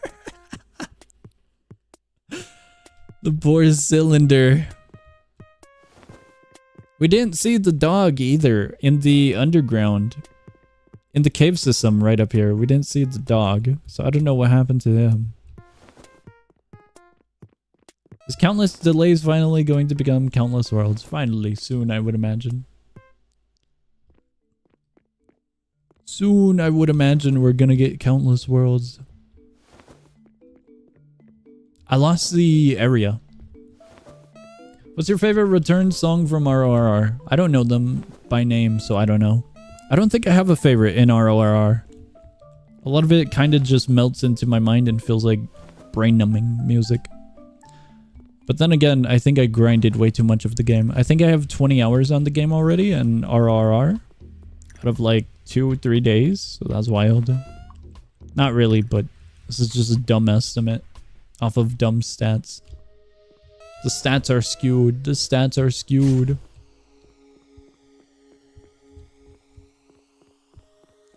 The poor cylinder. We didn't see the dog either in the underground. In the cave system right up here. We didn't see the dog. So I don't know what happened to him. Is Countless Delays finally going to become Countless Worlds? Finally, soon I would imagine. Soon I would imagine we're gonna get Countless Worlds. I lost the area. What's your favorite return song from RORR? I don't know them by name, so I don't know. I don't think I have a favorite in RORR. A lot of it kind of just melts into my mind and feels like brain-numbing music. But then again, I think I grinded way too much of the game. I think I have 20 hours on the game already and RRR out of like 2 or 3 days. So that's wild. Not really, but this is just a dumb estimate off of dumb stats. The stats are skewed. The stats are skewed.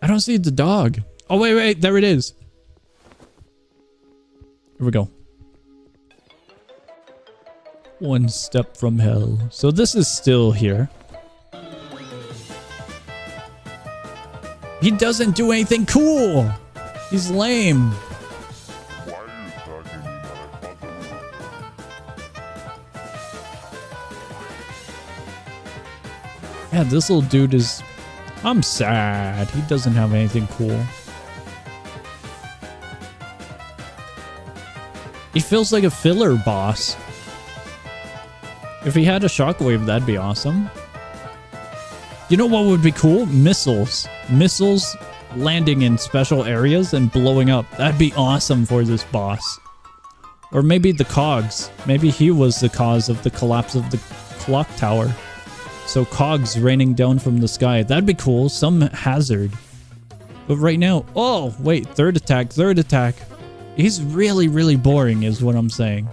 I don't see the dog. Oh, wait. There it is. Here we go. One step from hell. So this is still here. He doesn't do anything cool. He's lame. Yeah, this little dude is... I'm sad. He doesn't have anything cool. He feels like a filler boss. If he had a shockwave, that'd be awesome. You know what would be cool? Missiles. Missiles landing in special areas and blowing up. That'd be awesome for this boss. Or maybe the cogs. Maybe he was the cause of the collapse of the clock tower. So cogs raining down from the sky. That'd be cool. Some hazard. But right now... Oh, wait. Third attack. Third attack. He's really, really boring is what I'm saying.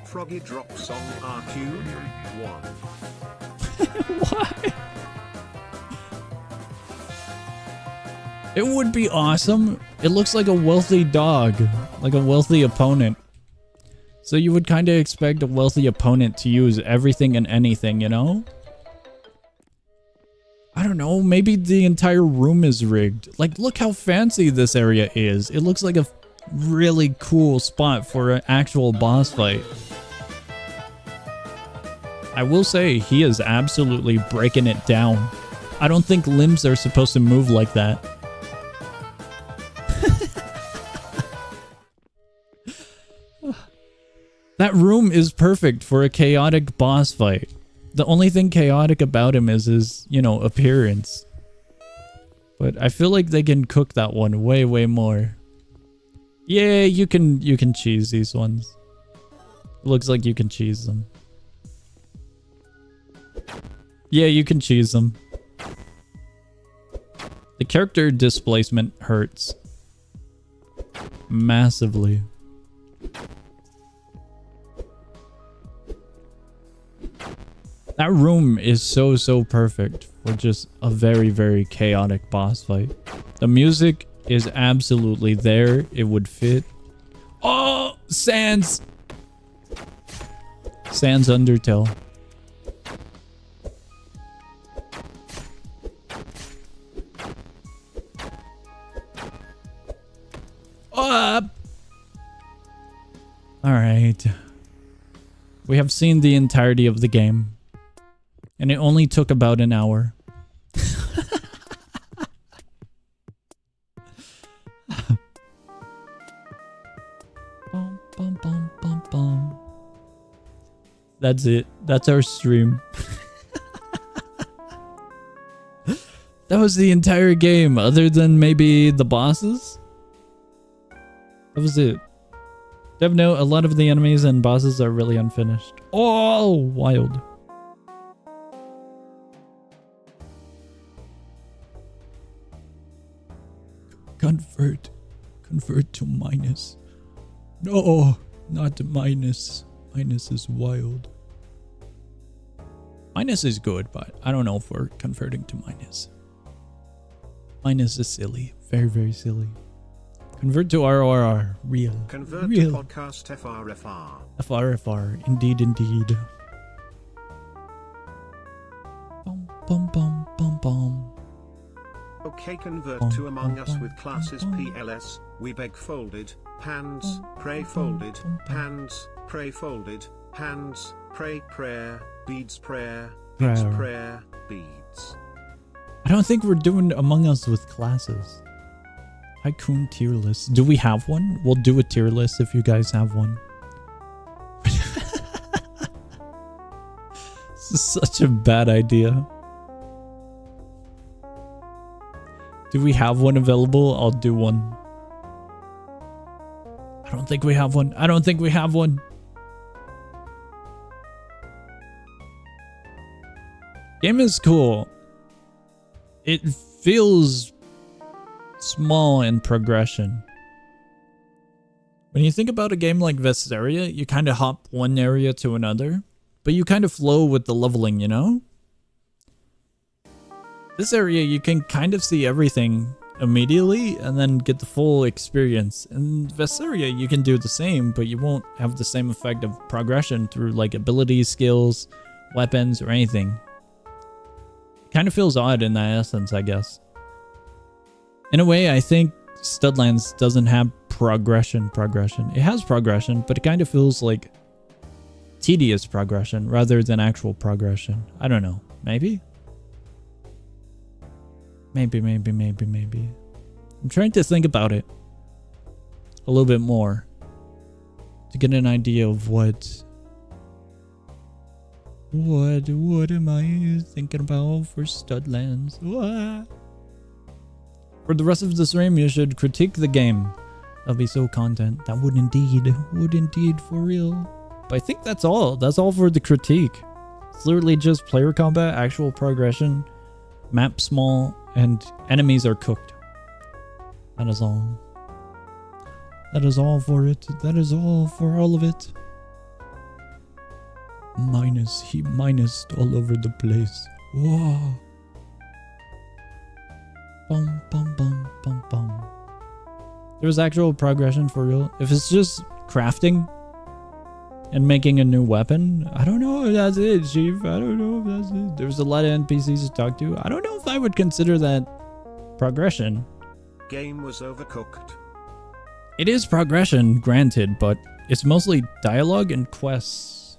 Froggy drop song RQ1. Why? It would be awesome. It looks like a wealthy dog. Like a wealthy opponent. So you would kind of expect a wealthy opponent to use everything and anything, you know? I don't know. Maybe the entire room is rigged. Like, look how fancy this area is. It looks like a really cool spot for an actual boss fight. I will say, he is absolutely breaking it down. I don't think limbs are supposed to move like that. That room is perfect for a chaotic boss fight. The only thing chaotic about him is his, you know, appearance. But I feel like they can cook that one way, way more. Yeah, you can cheese these ones. Looks like you can cheese them. Yeah, you can cheese them. The character displacement hurts. Massively. That room is so perfect for just a very, very chaotic boss fight. The music is absolutely there. It would fit. Oh, Sans! Sans Undertale. Alright. We have seen the entirety of the game. And it only took about an hour. Bum, bum, bum, bum, bum. That's it. That's our stream. That was the entire game, other than maybe the bosses. That was it. Dev note, a lot of the enemies and bosses are really unfinished. Oh, wild. Convert to minus. No, not to minus. Minus is wild. Minus is good, but I don't know if we're converting to minus. Minus is silly. Very, very silly. Convert to RRR. Real. Convert Real. to podcast FRFR. FRFR. Indeed, indeed. Bum, bum, bum, bum, bum. Okay, convert to Among Us with classes PLS, we beg folded, hands, pray folded, hands, pray folded, hands, pray prayer, beads prayer, beads prayer, beads. I don't think we're doing Among Us with classes. Tycoon tier list. Do we have one? We'll do a tier list if you guys have one. This is such a bad idea. Do we have one available? I'll do one. I don't think we have one. I don't think we have one. Game is cool. It feels small in progression. When you think about a game like Vesperia, you kind of hop one area to another, but you kind of flow with the leveling, you know? This area, you can kind of see everything immediately and then get the full experience. In Vesperia, you can do the same, but you won't have the same effect of progression through like abilities, skills, weapons, or anything. Kind of feels odd in that essence, I guess. In a way, I think Studlands doesn't have progression. It has progression, but it kind of feels like tedious progression rather than actual progression. I don't know. Maybe? Maybe. I'm trying to think about it a little bit more to get an idea of what am I thinking about for Studlands? What? For the rest of the stream, you should critique the game. That'll be so content. That would indeed for real. But I think that's all. That's all for the critique. It's literally just player combat, actual progression, map small, and enemies are cooked. That is all. That is all for it. That is all for all of it. He minused all over the place. Whoa. Bum bum bum bum bum. There's actual progression for real. If it's just crafting and making a new weapon, I don't know if that's it, Chief. I don't know if that's it. There's a lot of NPCs to talk to. I don't know if I would consider that progression. Game was overcooked. It is progression, granted, but it's mostly dialogue and quests.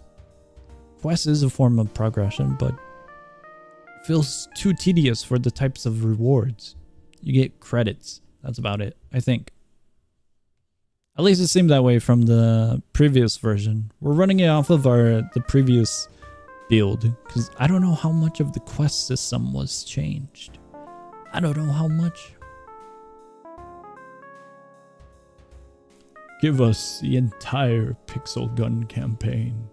Quest is a form of progression, but it feels too tedious for the types of rewards. You get credits. That's about it, I think. At least it seemed that way from the previous version. We're running it off of the previous build, because I don't know how much of the quest system was changed. I don't know how much. Give us the entire Pixel Gun campaign.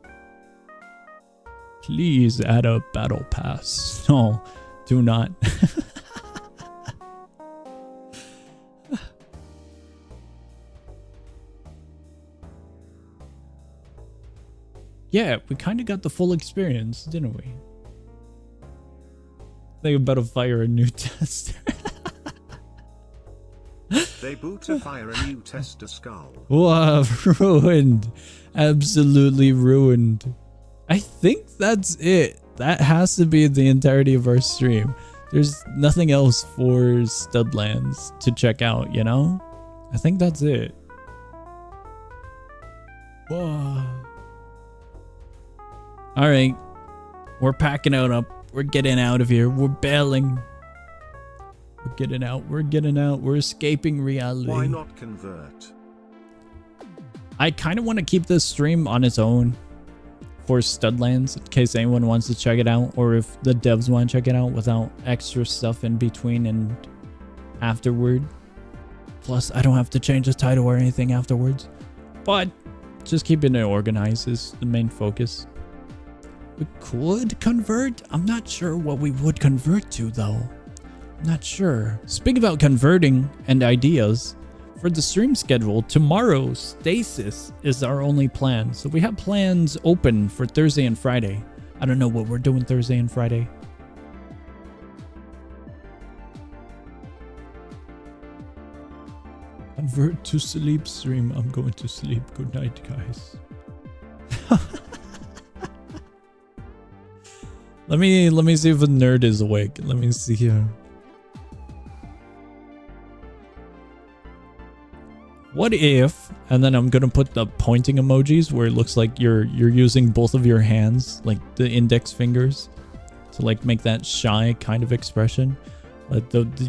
Please add a battle pass. No, do not. Yeah, we kind of got the full experience, didn't we? Think about to fire a new tester. They boot to fire a new tester skull. Wow, ruined. Absolutely ruined. I think that's it. That has to be the entirety of our stream. There's nothing else for Studlands to check out, you know? I think that's it. Whoa. Alright. We're packing it up. We're getting out of here. We're bailing. We're getting out. We're getting out. We're escaping reality. Why not convert? I kind of want to keep this stream on its own for Studlands in case anyone wants to check it out, or if the devs want to check it out without extra stuff in between and afterward. Plus, I don't have to change the title or anything afterwards. But just keeping it organized is the main focus. We could convert. I'm not sure what we would convert to, though. I'm not sure. Speaking about converting and ideas, for the stream schedule, tomorrow, Stasis is our only plan. So we have plans open for Thursday and Friday. I don't know what we're doing Thursday and Friday. Convert to sleep stream. I'm going to sleep. Good night, guys. Let me see if a nerd is awake. Let me see here. What if, and then I'm gonna put the pointing emojis where it looks like you're using both of your hands, like the index fingers, to like make that shy kind of expression. Like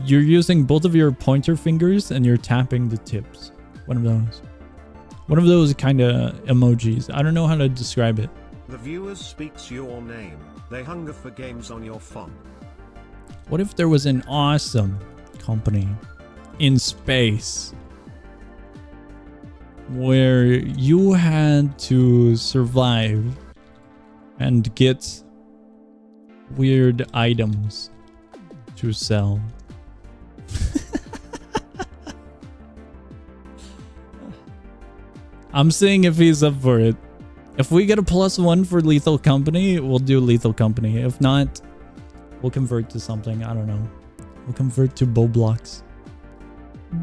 you're using both of your pointer fingers and you're tapping the tips. One of those kind of emojis. I don't know how to describe it. The viewers speaks your name. They hunger for games on your phone. What if there was an awesome company in space where you had to survive and get weird items to sell. I'm seeing if he's up for it. If we get a +1 for Lethal Company, we'll do Lethal Company. If not, we'll convert to something. I don't know. We'll convert to Roblox.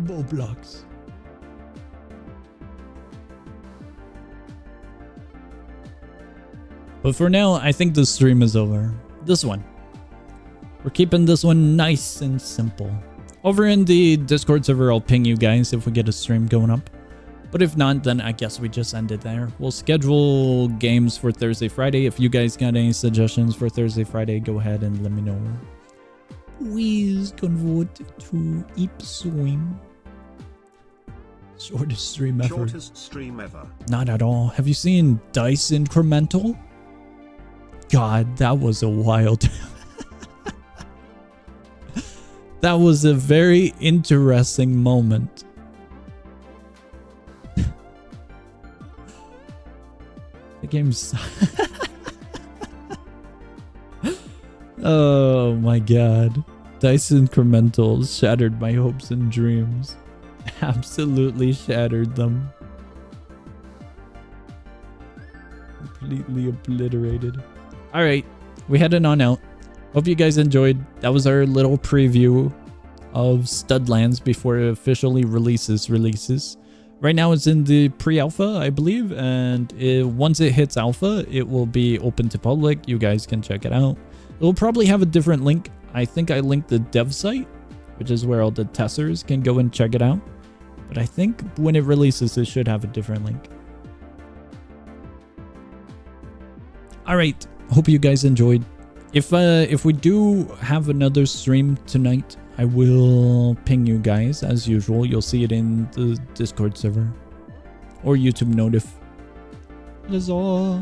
Roblox. But for now, I think the stream is over. This one. We're keeping this one nice and simple. Over in the Discord server, I'll ping you guys if we get a stream going up. But if not, then I guess we just end it there. We'll schedule games for Thursday, Friday. If you guys got any suggestions for Thursday, Friday, go ahead and let me know. Please convert to Ipswing. Shortest stream ever. Shortest stream ever. Not at all. Have you seen Dice Incremental? God, that was a wild... That was a very interesting moment. The game's... Oh my god. Dice Incrementals shattered my hopes and dreams. Absolutely shattered them. Completely obliterated. Alright, we heading on out. Hope you guys enjoyed. That was our little preview of Studlands before it officially releases. Right now it's in the pre-alpha, I believe, and once it hits alpha, it will be open to public. You guys can check it out. It will probably have a different link. I think I linked the dev site, which is where all the testers can go and check it out. But I think when it releases, it should have a different link. Alright, hope you guys enjoyed. If we do have another stream tonight, I will ping you guys as usual. You'll see it in the Discord server or YouTube notif. That is all.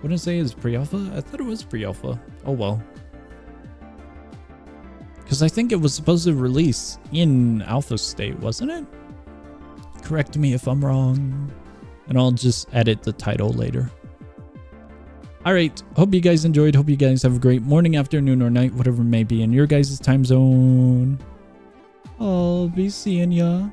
What did I say is pre-alpha? I thought it was pre-alpha. Oh well. Because I think it was supposed to release in alpha state, wasn't it? Correct me if I'm wrong. And I'll just edit the title later. Alright, hope you guys enjoyed. Hope you guys have a great morning, afternoon, or night, whatever it may be in your guys' time zone. I'll be seeing ya.